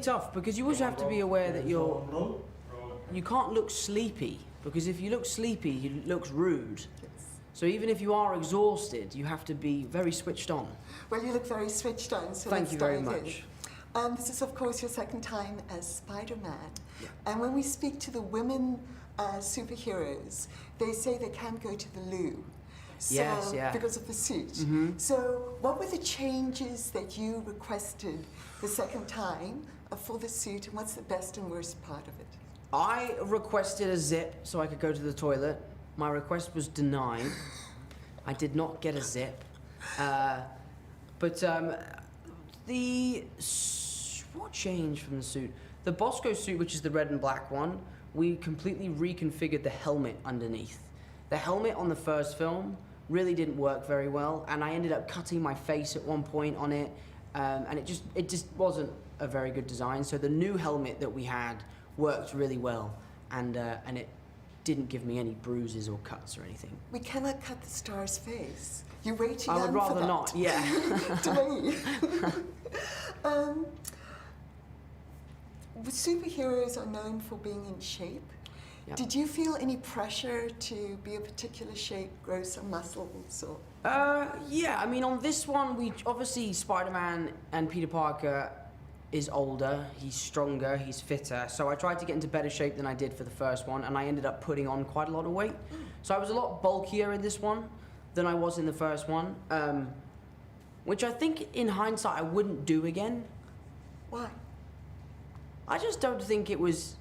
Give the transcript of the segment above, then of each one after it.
Tough because you also have to be aware that you can't look sleepy, because if you look sleepy, you look rude. Yes. So even if you are exhausted, you have to be very switched on. Well, you look very switched on, so Thank you very much. This is, of course, your second time as Spider-Man. Yeah. And when we speak to the women superheroes, they say they can't go to the loo. So, Yes, yeah. because of the suit. Mm-hmm. So what were the changes that you requested the second time for the suit, and what's the best and worst part of it? I requested a zip so I could go to the toilet. My request was denied. I did not get a zip. But what changed from the suit? The Bosco suit, which is the red and black one, we completely reconfigured the helmet underneath. The helmet on the first film really didn't work very well, and I ended up cutting my face at one point on it, and it just wasn't a very good design. So the new helmet that we had worked really well, and it didn't give me any bruises or cuts or anything. We cannot cut the star's face. You're way too I young would rather for that. not, yeah. Superheroes are known for being in shape. Yep. Did you feel any pressure to be a particular shape, grow some muscles, or? Yeah, I mean, on this one, obviously Spider-Man and Peter Parker is older, he's stronger, he's fitter, so I tried to get into better shape than I did for the first one, and I ended up putting on quite a lot of weight. So I was a lot bulkier in this one than I was in the first one, which I think in hindsight I wouldn't do again. Why? I just don't think it was,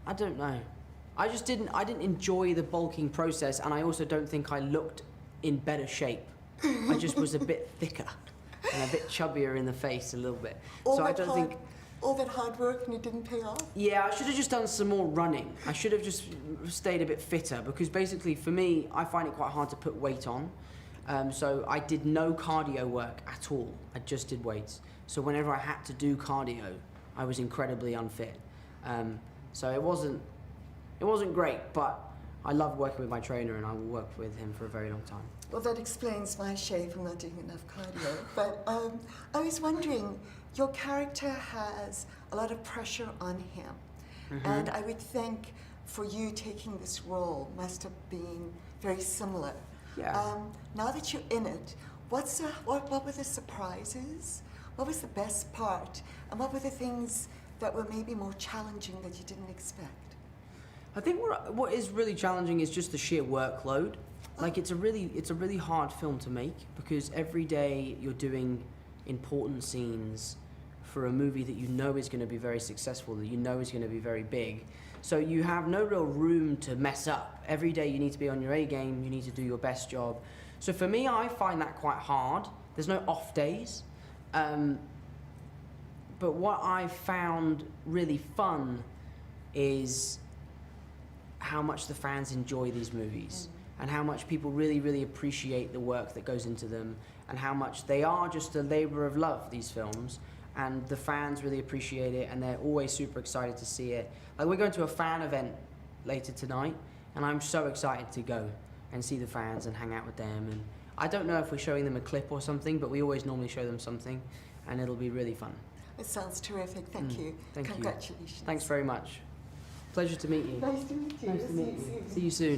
I don't know. I didn't enjoy the bulking process, and I also don't think I looked in better shape. I just was a bit thicker and a bit chubbier in the face a little bit. All that hard work and it didn't pay off? Yeah, I should have just done some more running. I should have just stayed a bit fitter, because basically for me, I find it quite hard to put weight on. So I did no cardio work at all. I just did weights. So whenever I had to do cardio, I was incredibly unfit. So it wasn't great, but I love working with my trainer, and I will work with him for a very long time. Well, that explains my shape. I'm not doing enough cardio. But I was wondering, your character has a lot of pressure on him. Mm-hmm. And I would think for you taking this role must have been very similar. Yeah. Now that you're in it, what were the surprises? What was the best part? And what were the things that were maybe more challenging that you didn't expect? I think what is really challenging is just the sheer workload. Like, it's a really hard film to make, because every day you're doing important scenes for a movie that you know is going to be very successful, that you know is going to be very big. So you have no real room to mess up. Every day you need to be on your A game, you need to do your best job. So for me, I find that quite hard. There's no off days. But what I found really fun is how much the fans enjoy these movies, and how much people really, really appreciate the work that goes into them, and how much they are just a labor of love, these films, and the fans really appreciate it, and they're always super excited to see it. Like, we're going to a fan event later tonight, and I'm so excited to go and see the fans and hang out with them. And I don't know if we're showing them a clip or something, but we always normally show them something, and it'll be really fun. It sounds terrific. Thank you. Thank you. Congratulations. Thanks very much. Pleasure to meet you. Nice to meet you. Nice to meet you. See you soon.